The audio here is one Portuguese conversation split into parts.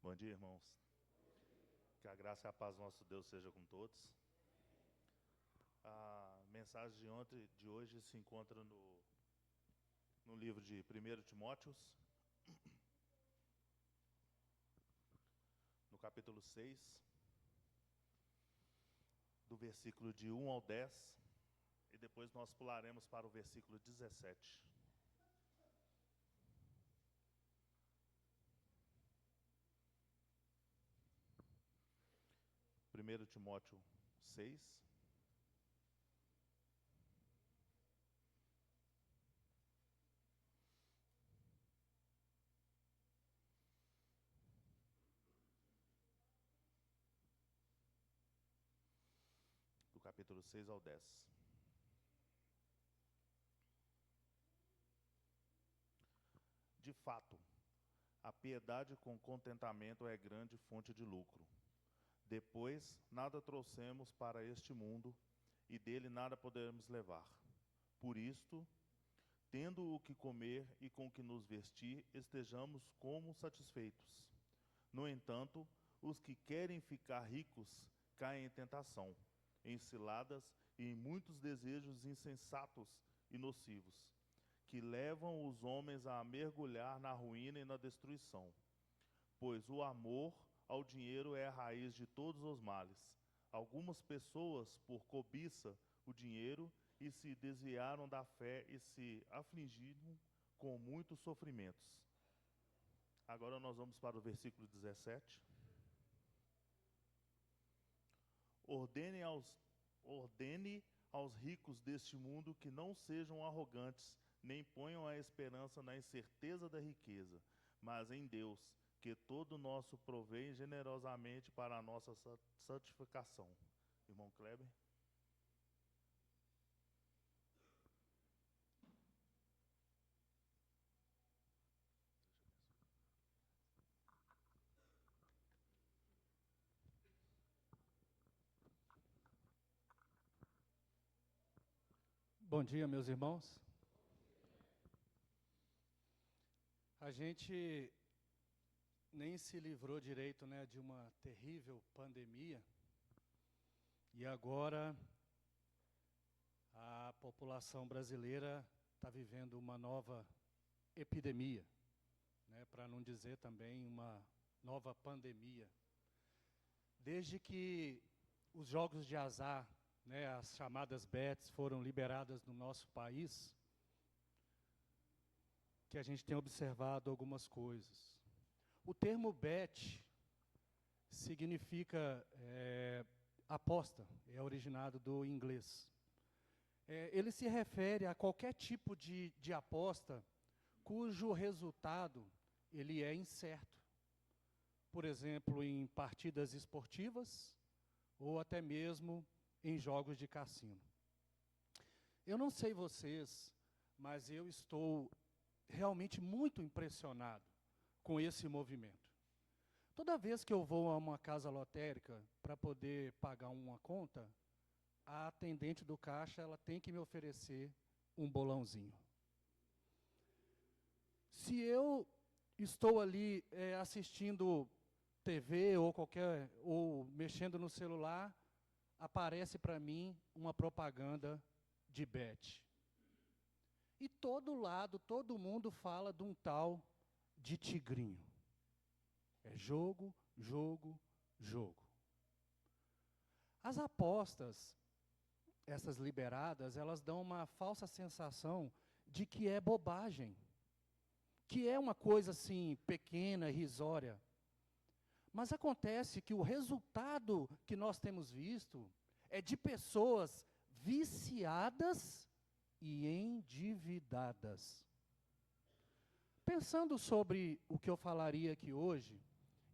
Bom dia, irmãos. Que a graça e a paz do nosso Deus seja com todos. A mensagem de hoje se encontra no livro de 1 Timóteos, no capítulo 6, do versículo de 1 ao 10, e depois nós pularemos para o versículo 17. 1 Timóteo 6, do capítulo 6 ao 10. De fato, a piedade com contentamento é grande fonte de lucro. Depois, nada trouxemos para este mundo, e dele nada poderemos levar. Por isto, tendo o que comer e com o que nos vestir, estejamos como satisfeitos. No entanto, os que querem ficar ricos caem em tentação, em ciladas e em muitos desejos insensatos e nocivos, que levam os homens a mergulhar na ruína e na destruição. Pois o amor ao dinheiro é a raiz de todos os males. Algumas pessoas, por cobiça o dinheiro, e se desviaram da fé e se afligiram com muitos sofrimentos. Agora nós vamos para o versículo 17. Ordene aos ricos deste mundo que não sejam arrogantes, nem ponham a esperança na incerteza da riqueza, mas em Deus, que todo o nosso provém generosamente para a nossa santificação. Irmão Kleber. Bom dia, meus irmãos. A gente nem se livrou direito, de uma terrível pandemia, e agora a população brasileira está vivendo uma nova epidemia, para não dizer também uma nova pandemia. Desde que os jogos de azar, as chamadas bets, foram liberadas no nosso país, que a gente tem observado algumas coisas. O termo bet significa aposta, é originado do inglês. Ele se refere a qualquer tipo de aposta cujo resultado ele é incerto. Por exemplo, em partidas esportivas ou até mesmo em jogos de cassino. Eu não sei vocês, mas eu estou realmente muito impressionado com esse movimento. Toda vez que eu vou a uma casa lotérica para poder pagar uma conta, a atendente do caixa ela tem que me oferecer um bolãozinho. Se eu estou ali assistindo TV ou mexendo no celular, aparece para mim uma propaganda de bet. E todo mundo fala de um tal de tigrinho. É jogo, jogo, jogo. As apostas, essas liberadas, elas dão uma falsa sensação de que é bobagem, que é uma coisa assim pequena, irrisória. Mas acontece que o resultado que nós temos visto é de pessoas viciadas e endividadas. Pensando sobre o que eu falaria aqui hoje,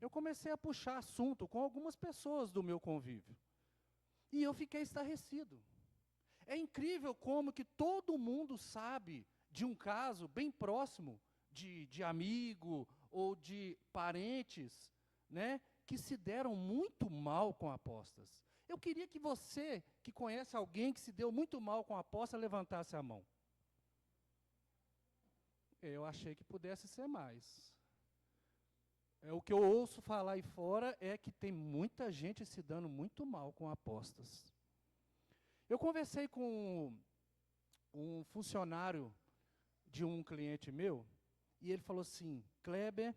eu comecei a puxar assunto com algumas pessoas do meu convívio. E eu fiquei estarrecido. É incrível como que todo mundo sabe de um caso bem próximo de amigo ou de parentes, que se deram muito mal com apostas. Eu queria que você, que conhece alguém que se deu muito mal com aposta, levantasse a mão. Eu achei que pudesse ser mais. O que eu ouço falar aí fora é que tem muita gente se dando muito mal com apostas. Eu conversei com um funcionário de um cliente meu, e ele falou assim: Kleber,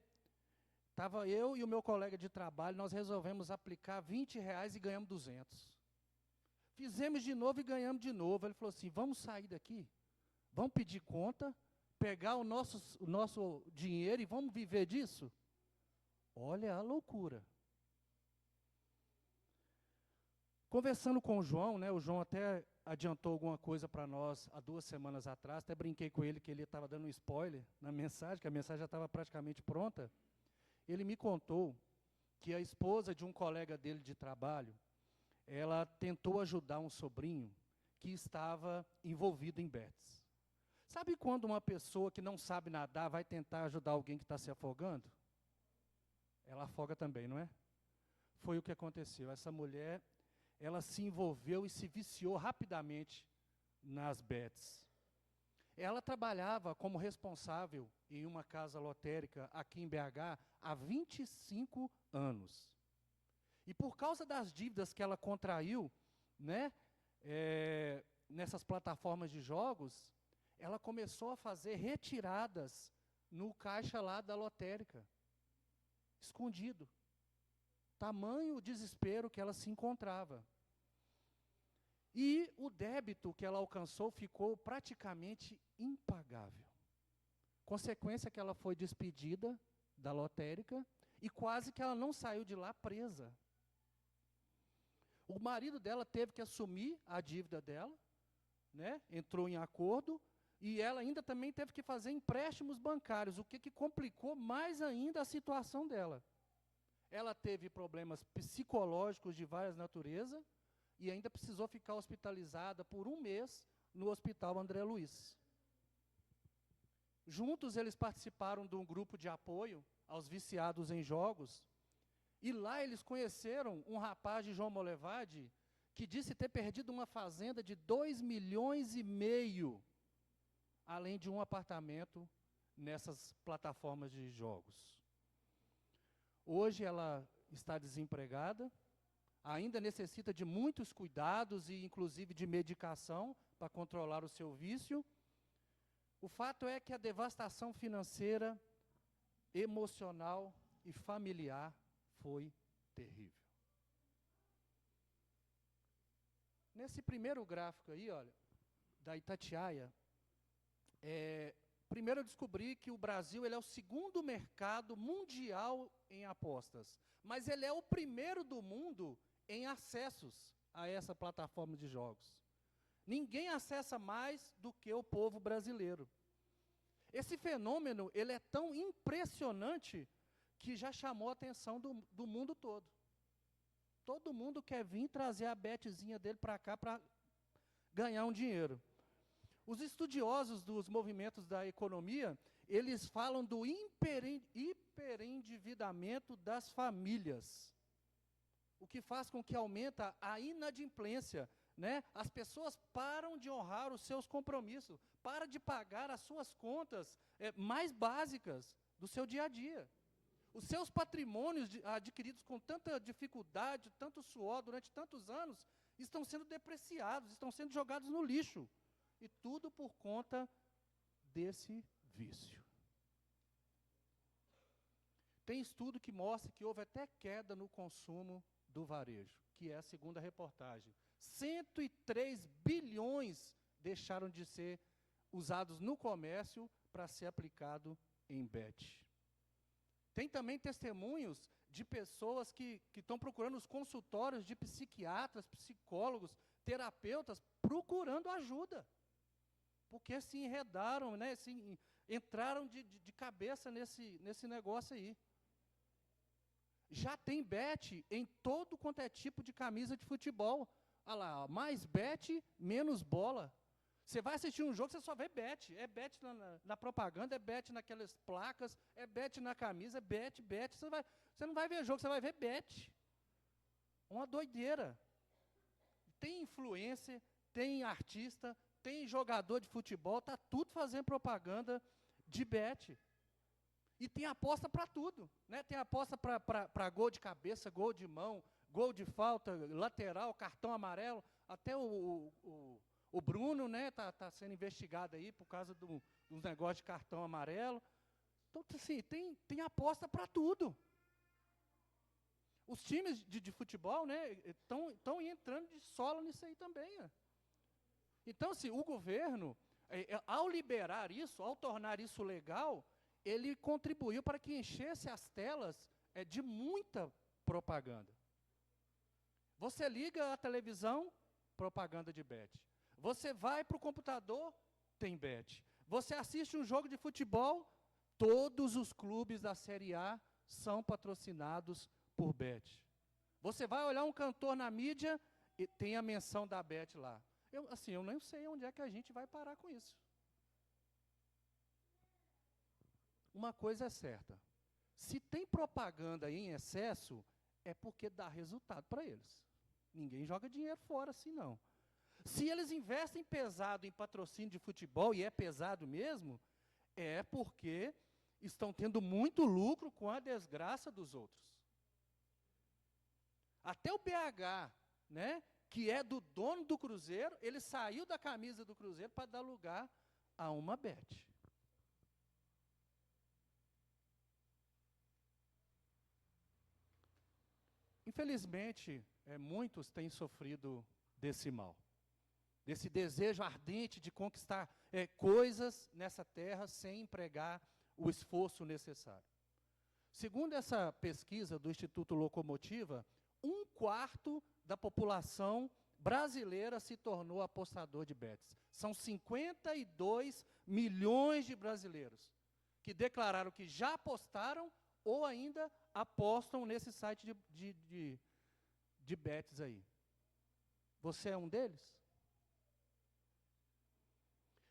estava eu e o meu colega de trabalho, nós resolvemos aplicar R$ 20 e ganhamos 200. Fizemos de novo e ganhamos de novo. Ele falou assim: vamos sair daqui, vamos pedir conta, pegar o nosso dinheiro e vamos viver disso? Olha a loucura. Conversando com o João, né, o João até adiantou alguma coisa para nós há 2 semanas atrás, até brinquei com ele que ele estava dando um spoiler na mensagem, que a mensagem já estava praticamente pronta. Ele me contou que a esposa de um colega dele de trabalho, ela tentou ajudar um sobrinho que estava envolvido em bets. Sabe quando uma pessoa que não sabe nadar vai tentar ajudar alguém que está se afogando? Ela afoga também, não é? Foi o que aconteceu. Essa mulher, ela se envolveu e se viciou rapidamente nas bets. Ela trabalhava como responsável em uma casa lotérica aqui em BH há 25 anos. E por causa das dívidas que ela contraiu, né, nessas plataformas de jogos, ela começou a fazer retiradas no caixa lá da lotérica, escondido. Tamanho o desespero que ela se encontrava. E o débito que ela alcançou ficou praticamente impagável. Consequência que ela foi despedida da lotérica e quase que ela não saiu de lá presa. O marido dela teve que assumir a dívida dela, né? Entrou em acordo, e ela ainda também teve que fazer empréstimos bancários, o que complicou mais ainda a situação dela. Ela teve problemas psicológicos de várias naturezas e ainda precisou ficar hospitalizada por 1 mês no Hospital André Luiz. Juntos eles participaram de um grupo de apoio aos viciados em jogos, e lá eles conheceram um rapaz de João Molevade que disse ter perdido uma fazenda de 2,5 milhões, além de um apartamento nessas plataformas de jogos. Hoje ela está desempregada, ainda necessita de muitos cuidados e inclusive de medicação para controlar o seu vício. O fato é que a devastação financeira, emocional e familiar foi terrível. Nesse primeiro gráfico aí, olha, da Itatiaia, primeiro eu descobri que o Brasil ele é o 2º mercado mundial em apostas, mas ele é o primeiro do mundo em acessos a essa plataforma de jogos. Ninguém acessa mais do que o povo brasileiro. Esse fenômeno ele é tão impressionante que já chamou a atenção do mundo todo. Todo mundo quer vir trazer a betezinha dele para cá para ganhar um dinheiro. Os estudiosos dos movimentos da economia, eles falam do hiperendividamento das famílias, o que faz com que aumenta a inadimplência, né? As pessoas param de honrar os seus compromissos, param de pagar as suas contas mais básicas do seu dia a dia. Os seus patrimônios adquiridos com tanta dificuldade, tanto suor durante tantos anos, estão sendo depreciados, estão sendo jogados no lixo. E tudo por conta desse vício. Tem estudo que mostra que houve até queda no consumo do varejo, que é a segunda reportagem. 103 bilhões deixaram de ser usados no comércio para ser aplicado em bet. Tem também testemunhos de pessoas que estão procurando os consultórios de psiquiatras, psicólogos, terapeutas, procurando ajuda. Porque se enredaram, né, entraram de cabeça nesse negócio aí. Já tem bet em todo quanto é tipo de camisa de futebol. Olha lá, mais bet, menos bola. Você vai assistir um jogo, você só vê bet. É bet na propaganda, é bet naquelas placas, é bet na camisa, é bet. Você não vai ver jogo, você vai ver bet. Uma doideira. Tem influencer, tem artista, tem jogador de futebol, está tudo fazendo propaganda de bet. E tem aposta para tudo, né? Tem aposta para gol de cabeça, gol de mão, gol de falta, lateral, cartão amarelo. Até o Bruno, né, tá sendo investigado aí por causa dos negócios de cartão amarelo. Então, assim, tem aposta para tudo. Os times de futebol, né, estão entrando de sola nisso aí também. Ó. Então, assim, o governo, ao liberar isso, ao tornar isso legal, ele contribuiu para que enchesse as telas de muita propaganda. Você liga a televisão, propaganda de bet. Você vai para o computador, tem bet. Você assiste um jogo de futebol, todos os clubes da Série A são patrocinados por bet. Você vai olhar um cantor na mídia, e tem a menção da bet lá. Eu nem sei onde é que a gente vai parar com isso. Uma coisa é certa. Se tem propaganda em excesso, é porque dá resultado para eles. Ninguém joga dinheiro fora assim, não. Se eles investem pesado em patrocínio de futebol, e é pesado mesmo, é porque estão tendo muito lucro com a desgraça dos outros. Até o BH, né, que é do dono do Cruzeiro, ele saiu da camisa do Cruzeiro para dar lugar a uma bet. Infelizmente, muitos têm sofrido desse mal, desse desejo ardente de conquistar coisas nessa terra sem empregar o esforço necessário. Segundo essa pesquisa do Instituto Locomotiva, 1/4 da população brasileira se tornou apostador de bets. São 52 milhões de brasileiros que declararam que já apostaram ou ainda apostam nesse site de bets aí. Você é um deles?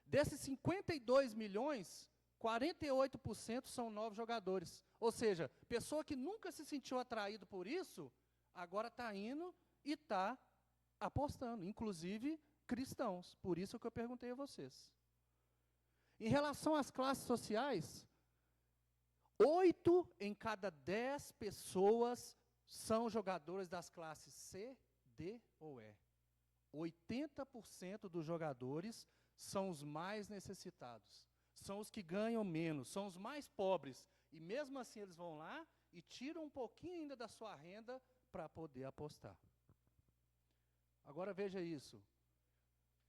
Desses 52 milhões, 48% são novos jogadores. Ou seja, pessoa que nunca se sentiu atraído por isso, agora está indo e está apostando, inclusive cristãos. Por isso que eu perguntei a vocês. Em relação às classes sociais, 8 em cada 10 pessoas são jogadores das classes C, D ou E. 80% dos jogadores são os mais necessitados. São os que ganham menos, são os mais pobres. E mesmo assim eles vão lá e tiram um pouquinho ainda da sua renda para poder apostar. Agora veja isso.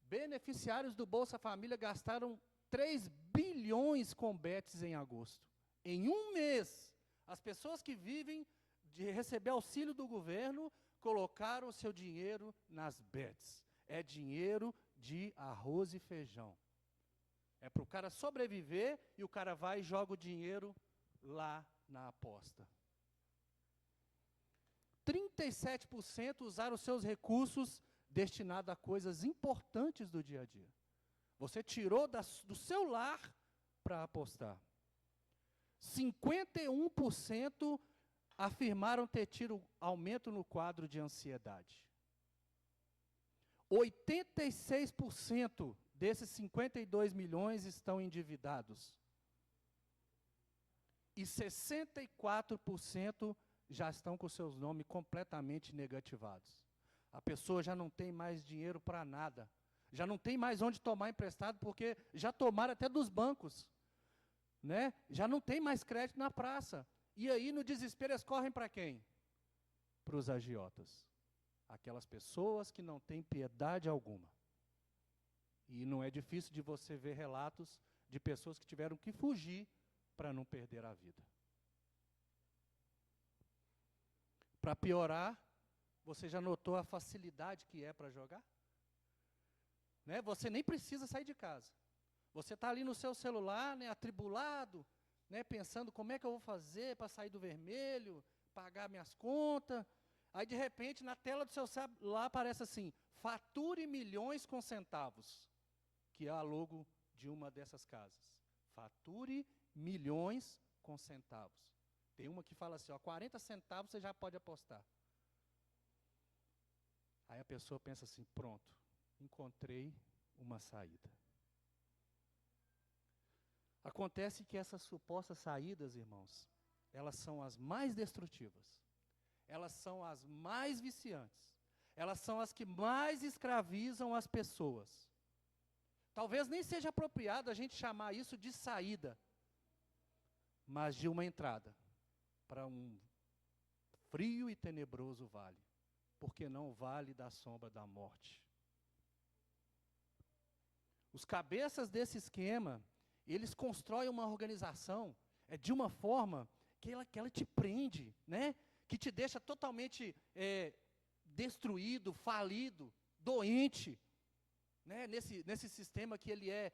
Beneficiários do Bolsa Família gastaram 3 bilhões com bets em agosto. Em um mês, as pessoas que vivem de receber auxílio do governo colocaram o seu dinheiro nas bets. É dinheiro de arroz e feijão. É para o cara sobreviver e o cara vai e joga o dinheiro lá na aposta. 37% usaram seus recursos destinados a coisas importantes do dia a dia. Você tirou do seu lar para apostar. 51% afirmaram ter tido aumento no quadro de ansiedade. 86% desses 52 milhões estão endividados. E 64% já estão com seus nomes completamente negativados. A pessoa já não tem mais dinheiro para nada. Já não tem mais onde tomar emprestado, porque já tomaram até dos bancos. Né? Já não tem mais crédito na praça. E aí, no desespero, eles correm para quem? Para os agiotas. Aquelas pessoas que não têm piedade alguma. E não é difícil de você ver relatos de pessoas que tiveram que fugir para não perder a vida. Para piorar, você já notou a facilidade que é para jogar? Né? Você nem precisa sair de casa. Você está ali no seu celular, né, atribulado, né, pensando como é que eu vou fazer para sair do vermelho, pagar minhas contas. Aí, de repente, na tela do seu celular aparece assim, fature milhões com centavos, que é a logo de uma dessas casas. Fature milhões com centavos. Tem uma que fala assim, 40 centavos você já pode apostar. Aí a pessoa pensa assim, pronto, encontrei uma saída. Acontece que essas supostas saídas, irmãos, elas são as mais destrutivas. Elas são as mais viciantes. Elas são as que mais escravizam as pessoas. Talvez nem seja apropriado a gente chamar isso de saída, mas de uma entrada para um frio e tenebroso vale, porque não o vale da sombra da morte. Os cabeças desse esquema, eles constroem uma organização de uma forma que ela te prende, né? Que te deixa totalmente destruído, falido, doente, né? Nesse sistema que ele é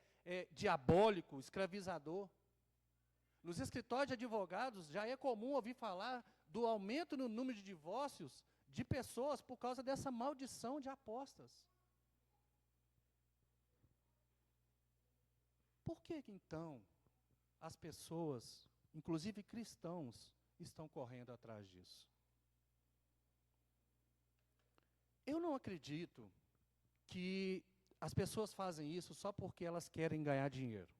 diabólico, escravizador. Nos escritórios de advogados, já é comum ouvir falar do aumento no número de divórcios de pessoas por causa dessa maldição de apostas. Por que então as pessoas, inclusive cristãos, estão correndo atrás disso? Eu não acredito que as pessoas fazem isso só porque elas querem ganhar dinheiro.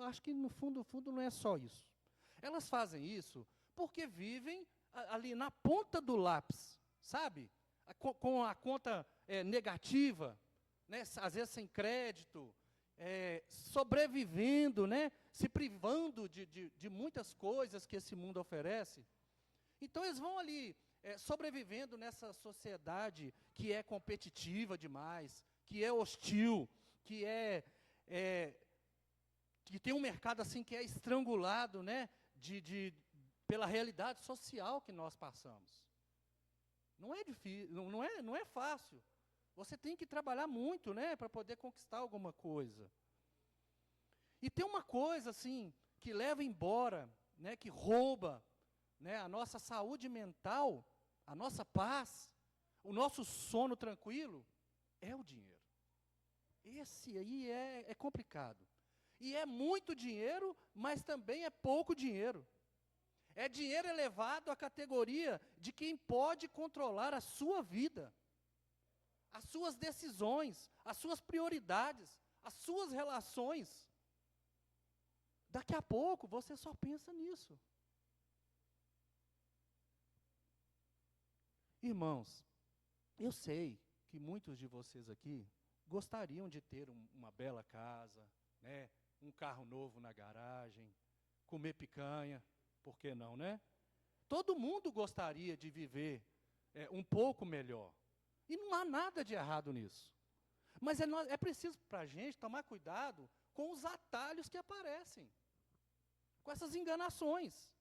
Acho que no fundo não é só isso. Elas fazem isso porque vivem ali na ponta do lápis, sabe? Com a conta negativa, né? Às vezes sem crédito, sobrevivendo, né? Se privando de muitas coisas que esse mundo oferece. Então eles vão ali sobrevivendo nessa sociedade que é competitiva demais, que é hostil, que que tem um mercado assim que é estrangulado, né? Pela realidade social que nós passamos. Não é difícil, não é fácil. Você tem que trabalhar muito, né, para poder conquistar alguma coisa. E tem uma coisa assim que leva embora, né, que rouba, né, a nossa saúde mental, a nossa paz, o nosso sono tranquilo, é o dinheiro. Esse aí é complicado. E é muito dinheiro, mas também é pouco dinheiro. É dinheiro elevado à categoria de quem pode controlar a sua vida, as suas decisões, as suas prioridades, as suas relações. Daqui a pouco você só pensa nisso. Irmãos, eu sei que muitos de vocês aqui gostariam de ter uma bela casa, né, um carro novo na garagem, comer picanha, por que não, né? Todo mundo gostaria de viver um pouco melhor. E não há nada de errado nisso. Mas é preciso para a gente tomar cuidado com os atalhos que aparecem, com essas enganações.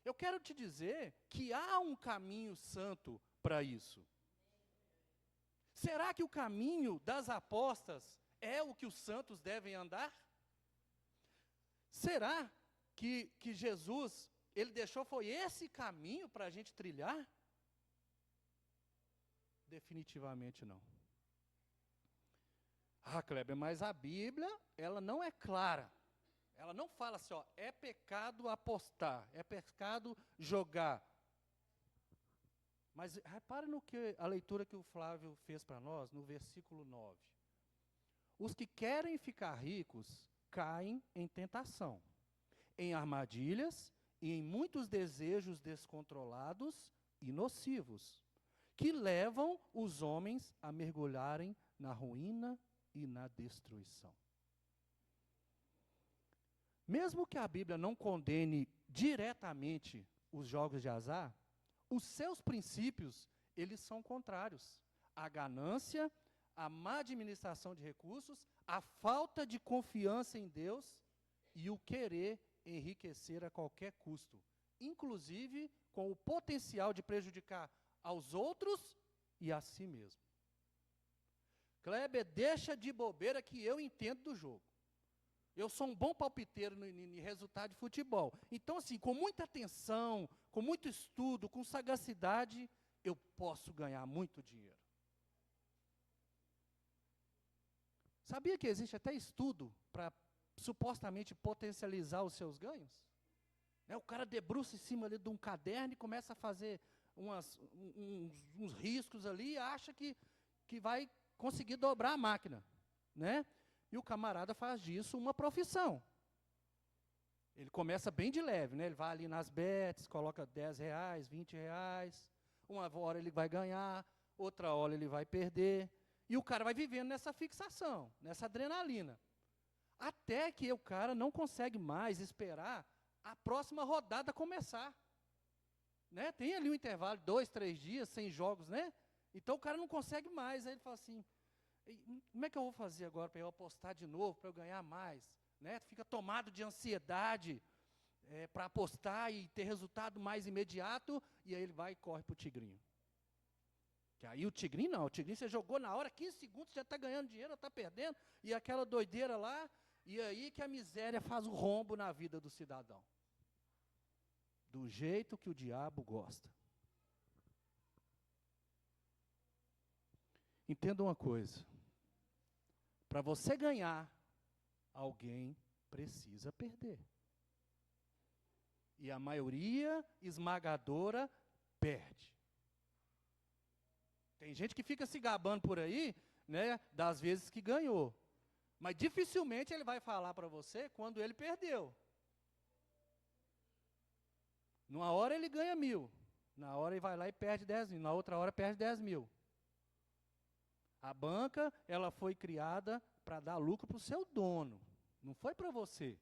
Eu quero te dizer que há um caminho santo para isso. Será que o caminho das apostas é o que os santos devem andar? Será que Jesus, ele deixou foi esse caminho para a gente trilhar? Definitivamente não. Kleber, mas a Bíblia, ela não é clara. Ela não fala assim, ó, é pecado apostar, é pecado jogar. Mas repare no que a leitura que o Flávio fez para nós, no versículo 9. Os que querem ficar ricos caem em tentação, em armadilhas e em muitos desejos descontrolados e nocivos, que levam os homens a mergulharem na ruína e na destruição. Mesmo que a Bíblia não condene diretamente os jogos de azar, os seus princípios, eles são contrários. A ganância, a má administração de recursos, a falta de confiança em Deus e o querer enriquecer a qualquer custo, inclusive com o potencial de prejudicar aos outros e a si mesmo. Kleber, deixa de bobeira que eu entendo do jogo. Eu sou um bom palpiteiro no resultado de futebol. Então, assim, com muita atenção, com muito estudo, com sagacidade, eu posso ganhar muito dinheiro. Sabia que existe até estudo para supostamente potencializar os seus ganhos? O cara debruça em cima ali de um caderno e começa a fazer uns riscos ali e acha que vai conseguir dobrar a máquina, né? E o camarada faz disso uma profissão. Ele começa bem de leve, né? Ele vai ali nas bets, coloca R$10, R$20, uma hora ele vai ganhar, outra hora ele vai perder, e o cara vai vivendo nessa fixação, nessa adrenalina, até que o cara não consegue mais esperar a próxima rodada começar. Né? Tem ali um intervalo de 2, 3 dias, sem jogos, né? Então o cara não consegue mais, aí ele fala assim, como é que eu vou fazer agora para eu apostar de novo, para eu ganhar mais? Né? Fica tomado de ansiedade para apostar e ter resultado mais imediato, e aí ele vai e corre para o tigrinho. Que aí o tigrinho não, o tigrinho você jogou na hora, 15 segundos, já está ganhando dinheiro, está perdendo, e aquela doideira lá, e aí que a miséria faz o rombo na vida do cidadão. Do jeito que o diabo gosta. Entenda uma coisa, para você ganhar, alguém precisa perder. E a maioria esmagadora perde. Tem gente que fica se gabando por aí, né, das vezes que ganhou. Mas dificilmente ele vai falar para você quando ele perdeu. Numa hora ele ganha 1.000, na hora ele vai lá e perde 10.000, na outra hora perde 10.000. A banca, ela foi criada para dar lucro para o seu dono, não foi para você.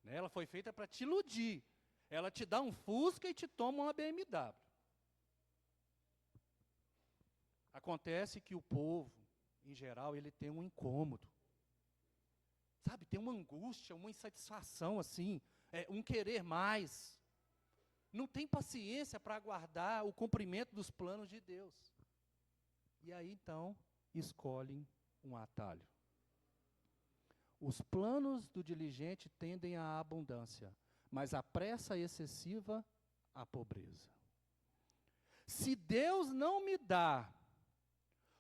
Né? Ela foi feita para te iludir. Ela te dá um Fusca e te toma uma BMW. Acontece que o povo, em geral, ele tem um incômodo. Sabe, tem uma angústia, uma insatisfação, assim, um querer mais. Não tem paciência para aguardar o cumprimento dos planos de Deus. E aí, então, escolhem um atalho. Os planos do diligente tendem à abundância, mas a pressa excessiva, à pobreza. Se Deus não me dá,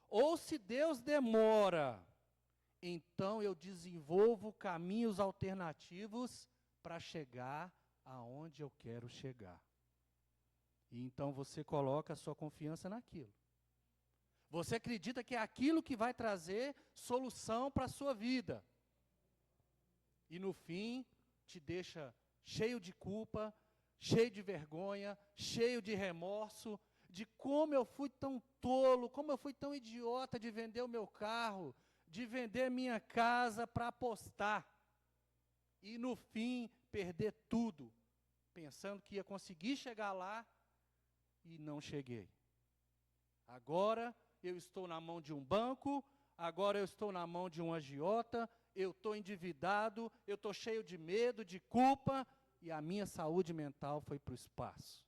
ou se Deus demora, então eu desenvolvo caminhos alternativos para chegar aonde eu quero chegar. E então você coloca a sua confiança naquilo. Você acredita que é aquilo que vai trazer solução para a sua vida. E no fim, te deixa cheio de culpa, cheio de vergonha, cheio de remorso, de como eu fui tão tolo, como eu fui tão idiota de vender o meu carro, de vender minha casa para apostar. E no fim, perder tudo, pensando que ia conseguir chegar lá e não cheguei. Agora eu estou na mão de um banco, agora eu estou na mão de um agiota, eu estou endividado, eu estou cheio de medo, de culpa, e a minha saúde mental foi para o espaço.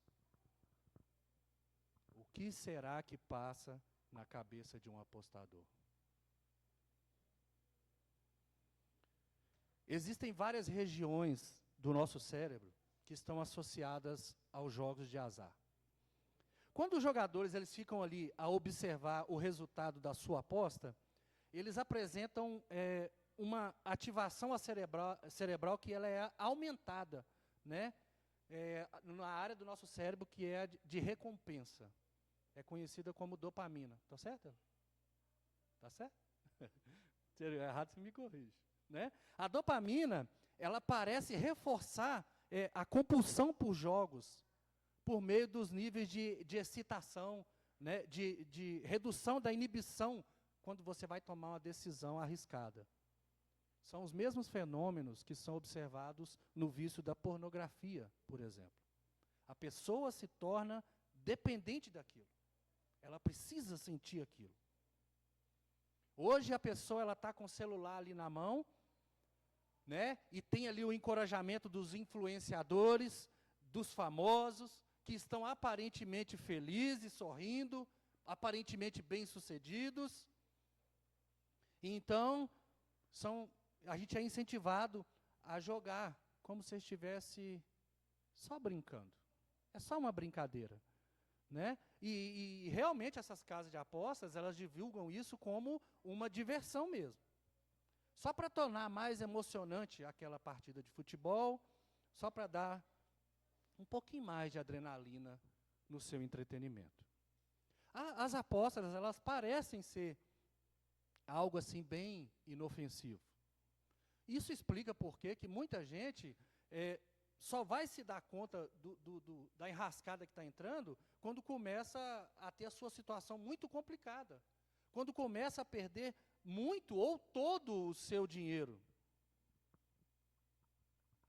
O que será que passa na cabeça de um apostador? Existem várias regiões do nosso cérebro que estão associadas aos jogos de azar. Quando os jogadores eles ficam ali a observar o resultado da sua aposta, eles apresentam uma ativação cerebral que ela é aumentada, né? Na área do nosso cérebro que é de recompensa. É conhecida como dopamina. Está certo? Está certo? Se eu errado, você me corrige. Né? A dopamina, ela parece reforçar a compulsão por jogos, por meio dos níveis de excitação, né? de redução da inibição, quando você vai tomar uma decisão arriscada. São os mesmos fenômenos que são observados no vício da pornografia, por exemplo. A pessoa se torna dependente daquilo. Ela precisa sentir aquilo. Hoje a pessoa está com o celular ali na mão, né, e tem ali o encorajamento dos influenciadores, dos famosos, que estão aparentemente felizes, sorrindo, aparentemente bem-sucedidos. Então, a gente é incentivado a jogar como se estivesse só brincando. É só uma brincadeira. Né? E realmente essas casas de apostas, elas divulgam isso como uma diversão mesmo. Só para tornar mais emocionante aquela partida de futebol, só para dar um pouquinho mais de adrenalina no seu entretenimento. As apostas, elas parecem ser algo assim bem inofensivo. Isso explica por que muita gente só vai se dar conta da enrascada que está entrando quando começa a ter a sua situação muito complicada. Quando começa a perder muito ou todo o seu dinheiro.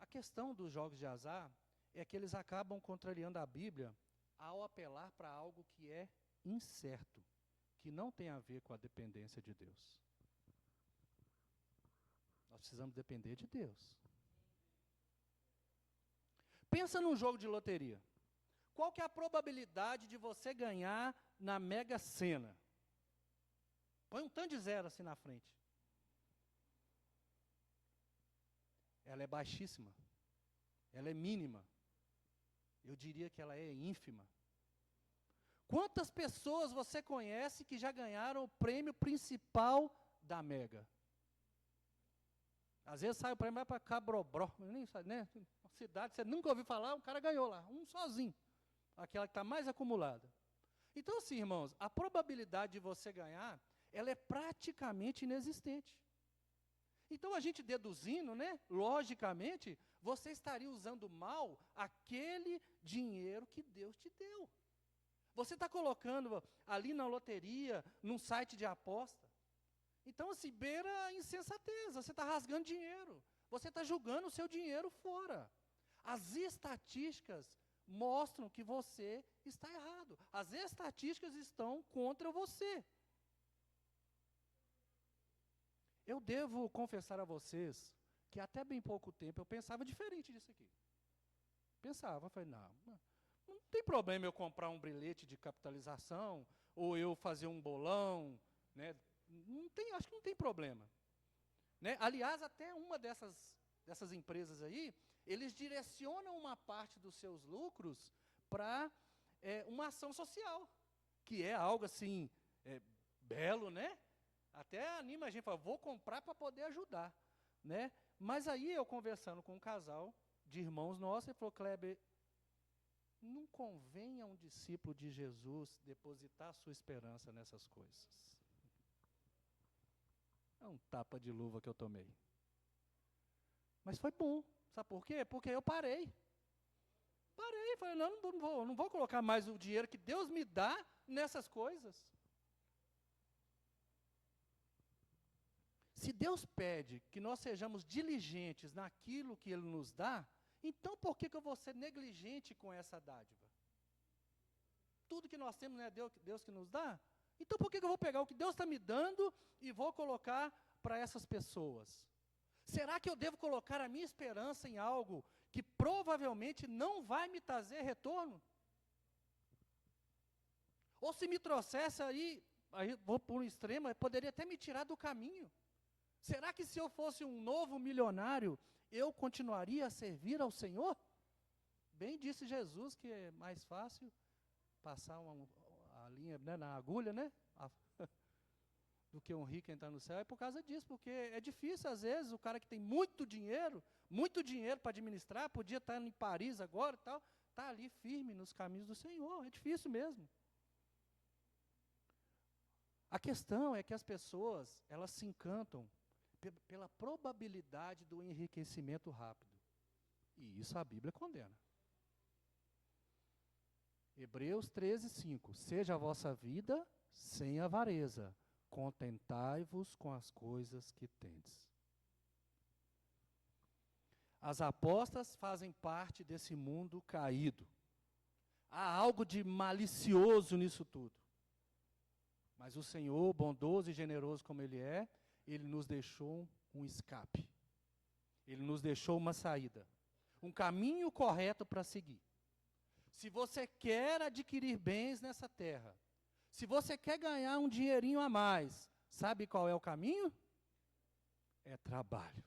A questão dos jogos de azar é que eles acabam contrariando a Bíblia ao apelar para algo que é incerto, que não tem a ver com a dependência de Deus. Nós precisamos depender de Deus. Pensa num jogo de loteria. Qual que é a probabilidade de você ganhar na Mega Sena? Põe um tanto de zero assim na frente. Ela é baixíssima. Ela é mínima. Eu diria que ela é ínfima. Quantas pessoas você conhece que já ganharam o prêmio principal da Mega? Às vezes sai o prêmio para Cabrobró, nem sabe, né? Uma cidade, você nunca ouviu falar, o cara ganhou lá, um sozinho. Aquela que está mais acumulada. Então, assim, irmãos, a probabilidade de você ganhar, ela é praticamente inexistente. Então, a gente deduzindo, né, logicamente, você estaria usando mal aquele dinheiro que Deus te deu. Você está colocando ali na loteria, num site de aposta. Então, assim, beira a insensatez, você está rasgando dinheiro. Você está jogando o seu dinheiro fora. As estatísticas mostram que você está errado. As estatísticas estão contra você. Eu devo confessar a vocês que até bem pouco tempo eu pensava diferente disso aqui. Pensava, falei, não tem problema eu comprar um brilhete de capitalização, ou eu fazer um bolão, né? Acho que não tem problema. Né? Aliás, até uma dessas empresas aí, eles direcionam uma parte dos seus lucros para uma ação social, que é algo assim, belo, né? Até anima a gente, fala, vou comprar para poder ajudar. Né? Mas aí eu conversando com um casal de irmãos nossos, ele falou, Kleber, não convém a um discípulo de Jesus depositar sua esperança nessas coisas. É um tapa de luva que eu tomei. Mas foi bom. Sabe por quê? Porque eu parei. Falei, não vou colocar mais o dinheiro que Deus me dá nessas coisas. Se Deus pede que nós sejamos diligentes naquilo que Ele nos dá, então por que eu vou ser negligente com essa dádiva? Tudo que nós temos não é Deus que nos dá? Então por que eu vou pegar o que Deus está me dando e vou colocar para essas pessoas? Será que eu devo colocar a minha esperança em algo que provavelmente não vai me trazer retorno? Ou se me trouxesse aí vou por um extremo, poderia até me tirar do caminho. Será que se eu fosse um novo milionário, eu continuaria a servir ao Senhor? Bem disse Jesus que é mais fácil passar a linha, né, na agulha, né? Do que um rico entrar no céu. É por causa disso, porque é difícil, às vezes, o cara que tem muito dinheiro para administrar, podia estar em Paris agora e tal, está ali firme nos caminhos do Senhor. É difícil mesmo. A questão é que as pessoas, elas se encantam pela probabilidade do enriquecimento rápido. E isso a Bíblia condena. Hebreus 13:5. Seja a vossa vida sem avareza, contentai-vos com as coisas que tendes. As apostas fazem parte desse mundo caído. Há algo de malicioso nisso tudo. Mas o Senhor, bondoso e generoso como Ele é, Ele nos deixou um escape. Ele nos deixou uma saída. Um caminho correto para seguir. Se você quer adquirir bens nessa terra, se você quer ganhar um dinheirinho a mais, sabe qual é o caminho? É trabalho.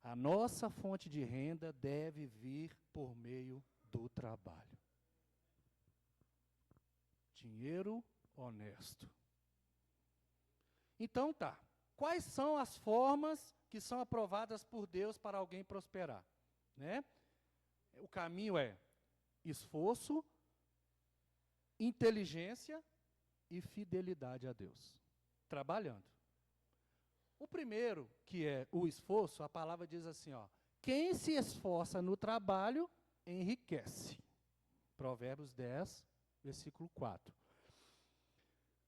A nossa fonte de renda deve vir por meio do trabalho. Dinheiro honesto. Então tá, quais são as formas que são aprovadas por Deus para alguém prosperar? Né? O caminho é esforço, inteligência e fidelidade a Deus. Trabalhando. O primeiro, que é o esforço, a palavra diz assim, ó, quem se esforça no trabalho enriquece. Provérbios 10, versículo 4.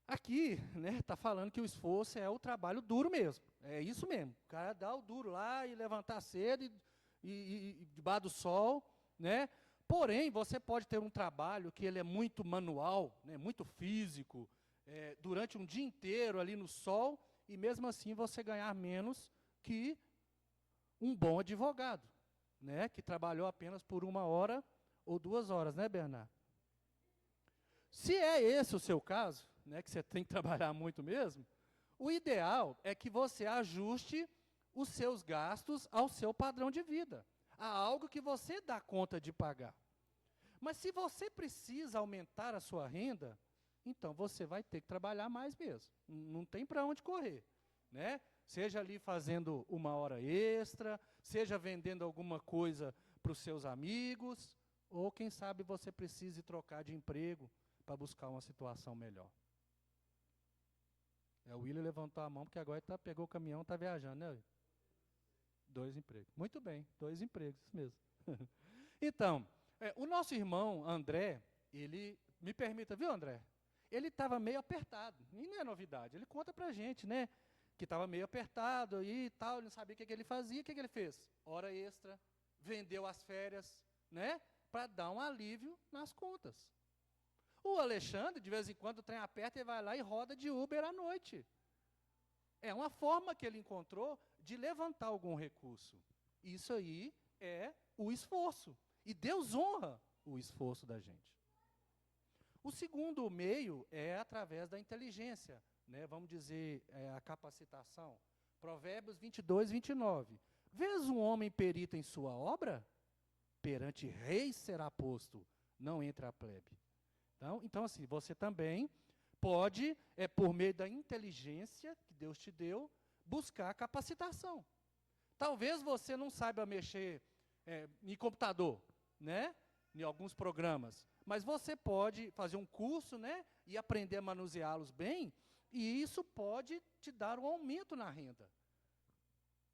Aqui, né, está falando que o esforço é o trabalho duro mesmo. É isso mesmo. O cara dá o duro lá e levantar cedo e debaixo do sol, né? Porém, você pode ter um trabalho que ele é muito manual, né, muito físico, durante um dia inteiro ali no sol, e mesmo assim você ganhar menos que um bom advogado, né, que trabalhou apenas por 1 hora ou 2 horas, né, Bernardo? Se é esse o seu caso, né, que você tem que trabalhar muito mesmo, o ideal é que você ajuste os seus gastos ao seu padrão de vida, a algo que você dá conta de pagar. Mas se você precisa aumentar a sua renda, então você vai ter que trabalhar mais mesmo. Não tem para onde correr, né? Seja ali fazendo 1 hora extra, seja vendendo alguma coisa para os seus amigos, ou quem sabe você precise trocar de emprego para buscar uma situação melhor. O William levantou a mão, porque agora ele pegou o caminhão e está viajando, né, William? 2 empregos. Muito bem, 2 empregos, isso mesmo. Então, o nosso irmão André, ele, me permita, viu, André? Ele estava meio apertado, e não é novidade, ele conta para a gente, né? Que estava meio apertado e tal, ele não sabia o que ele fazia, o que ele fez? Hora extra, vendeu as férias, né? Para dar um alívio nas contas. O Alexandre, de vez em quando o trem aperta, ele vai lá e roda de Uber à noite. É uma forma que ele encontrou de levantar algum recurso. Isso aí é o esforço. E Deus honra o esforço da gente. O segundo meio é através da inteligência, né? Vamos dizer, a capacitação. Provérbios 22, 29. Vês um homem perito em sua obra? Perante reis será posto, não entre a plebe. Então, assim, você também pode, por meio da inteligência que Deus te deu, buscar capacitação. Talvez você não saiba mexer em computador, né? Em alguns programas, mas você pode fazer um curso, né? E aprender a manuseá-los bem, e isso pode te dar um aumento na renda.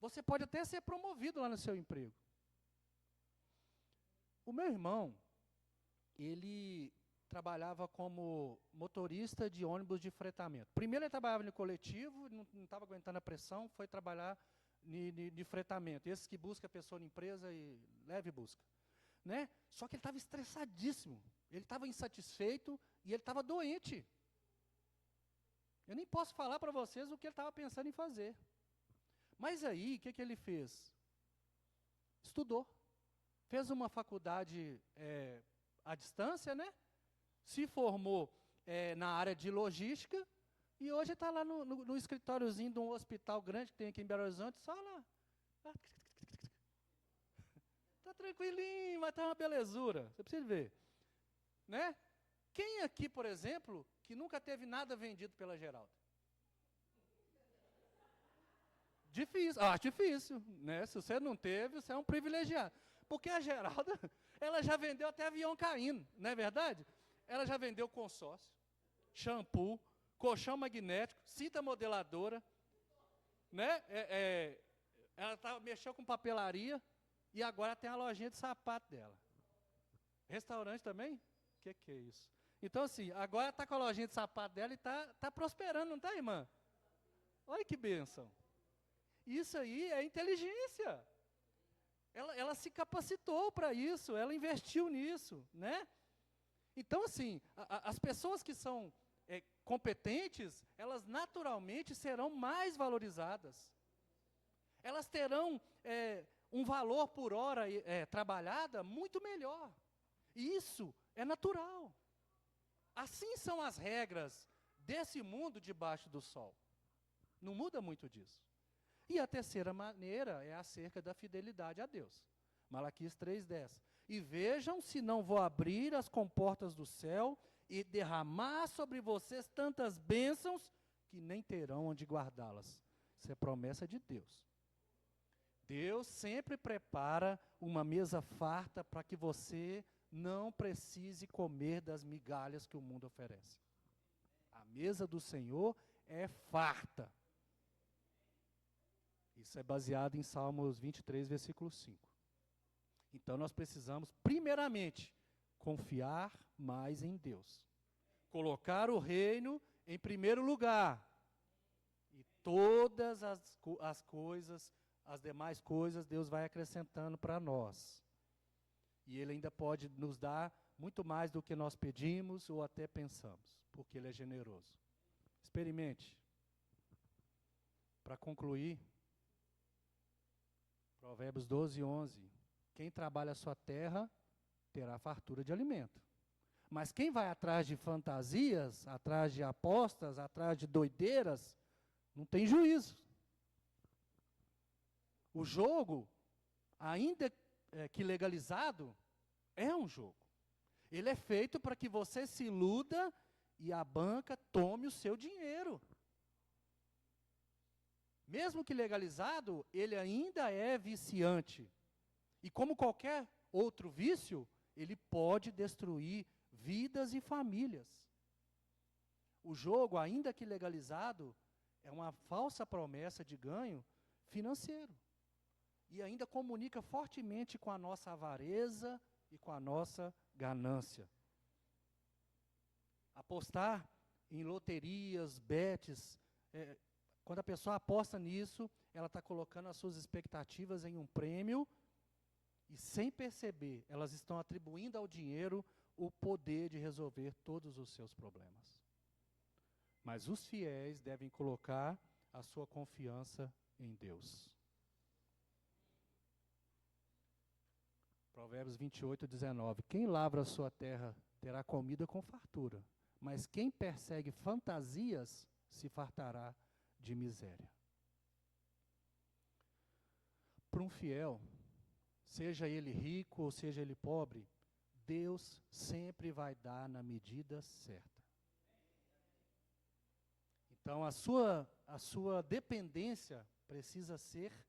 Você pode até ser promovido lá no seu emprego. O meu irmão, ele trabalhava como motorista de ônibus de fretamento. Primeiro ele trabalhava no coletivo, não estava aguentando a pressão, foi trabalhar de fretamento. Esses que busca a pessoa na empresa e leva e busca. Né? Só que ele estava estressadíssimo, ele estava insatisfeito e ele estava doente. Eu nem posso falar para vocês o que ele estava pensando em fazer. Mas aí, o que ele fez? Estudou. Fez uma faculdade à distância, né? Se formou na área de logística e hoje está lá no escritóriozinho de um hospital grande que tem aqui em Belo Horizonte, só lá. Está tranquilinho, mas está uma belezura. Você precisa ver. Né? Quem aqui, por exemplo, que nunca teve nada vendido pela Geralda? Difícil, difícil. Né? Se você não teve, você é um privilegiado. Porque a Geralda, ela já vendeu até avião caindo, não é verdade? Ela já vendeu consórcio, shampoo, colchão magnético, cinta modeladora, né? Ela mexeu com papelaria e agora tem a lojinha de sapato dela. Restaurante também? O que é isso? Então, assim, agora está com a lojinha de sapato dela e está prosperando, não está, irmã? Olha que bênção. Isso aí é inteligência. Ela se capacitou para isso, ela investiu nisso, né? Então, assim, as pessoas que são competentes, elas naturalmente serão mais valorizadas. Elas terão um valor por hora trabalhada muito melhor. E isso é natural. Assim são as regras desse mundo debaixo do sol. Não muda muito disso. E a terceira maneira é acerca da fidelidade a Deus. Malaquias 3:10. E vejam se não vou abrir as comportas do céu e derramar sobre vocês tantas bênçãos que nem terão onde guardá-las. Isso é promessa de Deus. Deus sempre prepara uma mesa farta para que você não precise comer das migalhas que o mundo oferece. A mesa do Senhor é farta. Isso é baseado em Salmos 23, versículo 5. Então nós precisamos, primeiramente, confiar mais em Deus. Colocar o reino em primeiro lugar. E todas as coisas, as demais coisas, Deus vai acrescentando para nós. E Ele ainda pode nos dar muito mais do que nós pedimos ou até pensamos, porque Ele é generoso. Experimente. Para concluir, Provérbios 12, 11. Quem trabalha a sua terra terá fartura de alimento. Mas quem vai atrás de fantasias, atrás de apostas, atrás de doideiras, não tem juízo. O jogo, ainda que legalizado, é um jogo. Ele é feito para que você se iluda e a banca tome o seu dinheiro. Mesmo que legalizado, ele ainda é viciante. E como qualquer outro vício, ele pode destruir vidas e famílias. O jogo, ainda que legalizado, é uma falsa promessa de ganho financeiro. E ainda comunica fortemente com a nossa avareza e com a nossa ganância. Apostar em loterias, bets, quando a pessoa aposta nisso, ela está colocando as suas expectativas em um prêmio e, sem perceber, elas estão atribuindo ao dinheiro o poder de resolver todos os seus problemas. Mas os fiéis devem colocar a sua confiança em Deus. Provérbios 28, 19. Quem lavra a sua terra terá comida com fartura, mas quem persegue fantasias se fartará de miséria. Para um fiel, seja ele rico ou seja ele pobre, Deus sempre vai dar na medida certa. Então a sua dependência precisa ser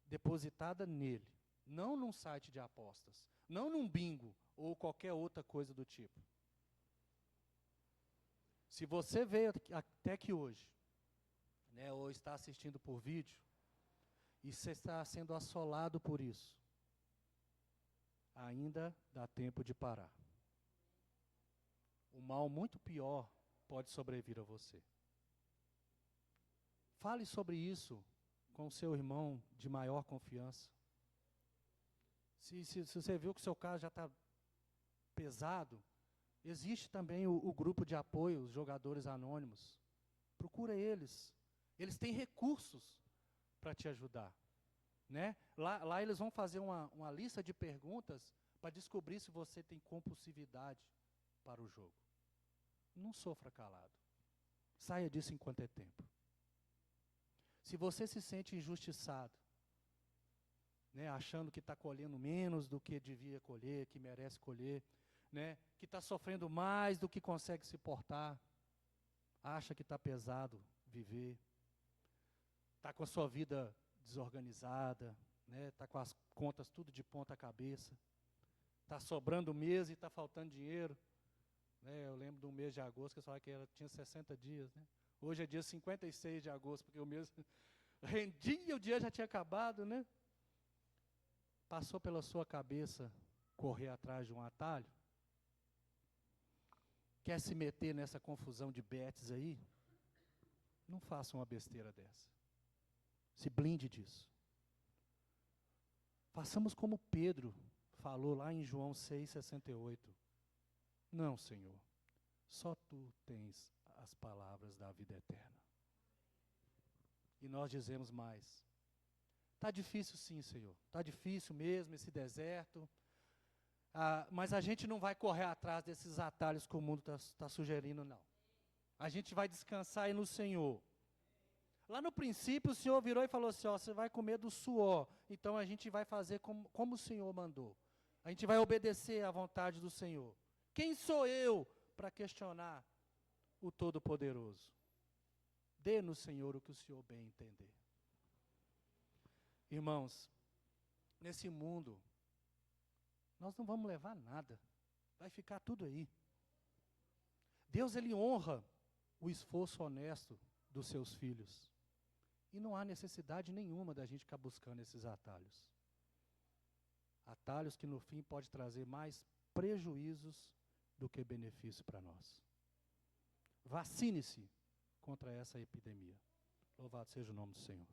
depositada nele, não num site de apostas, não num bingo ou qualquer outra coisa do tipo. Se você veio até aqui hoje, ou está assistindo por vídeo, e você está sendo assolado por isso, ainda dá tempo de parar. Um mal muito pior pode sobrevir a você. Fale sobre isso com o seu irmão de maior confiança. Se você viu que o seu caso já está pesado, existe também o grupo de apoio, os jogadores anônimos. Procura eles. Eles têm recursos para te ajudar. Né? Lá eles vão fazer uma lista de perguntas para descobrir se você tem compulsividade para o jogo. Não sofra calado. Saia disso enquanto é tempo. Se você se sente injustiçado, achando que está colhendo menos do que devia colher, que merece colher, que está sofrendo mais do que consegue se portar, acha que está pesado viver, está com a sua vida desorganizada, está com as contas tudo de ponta cabeça, está sobrando mês e está faltando dinheiro. Eu lembro do mês de agosto, que eu falava que tinha 60 dias. Hoje é dia 56 de agosto, porque o mês rendia, o dia já tinha acabado. Passou pela sua cabeça correr atrás de um atalho? Quer se meter nessa confusão de bets aí? Não faça uma besteira dessa. Se blinde disso. Façamos como Pedro falou lá em João 6,68. Não, Senhor, só Tu tens as palavras da vida eterna. E nós dizemos mais. Está difícil sim, Senhor. Está difícil mesmo esse deserto. Mas a gente não vai correr atrás desses atalhos que o mundo está sugerindo, não. A gente vai descansar aí no Senhor. Lá no princípio, o Senhor virou e falou assim, você vai comer do suor. Então a gente vai fazer como o Senhor mandou. A gente vai obedecer à vontade do Senhor. Quem sou eu para questionar o Todo-Poderoso? Dê no Senhor o que o Senhor bem entender. Irmãos, nesse mundo, nós não vamos levar nada. Vai ficar tudo aí. Deus, Ele honra o esforço honesto dos seus filhos. E não há necessidade nenhuma da gente ficar buscando esses atalhos. Atalhos que no fim pode trazer mais prejuízos do que benefício para nós. Vacine-se contra essa epidemia. Louvado seja o nome do Senhor.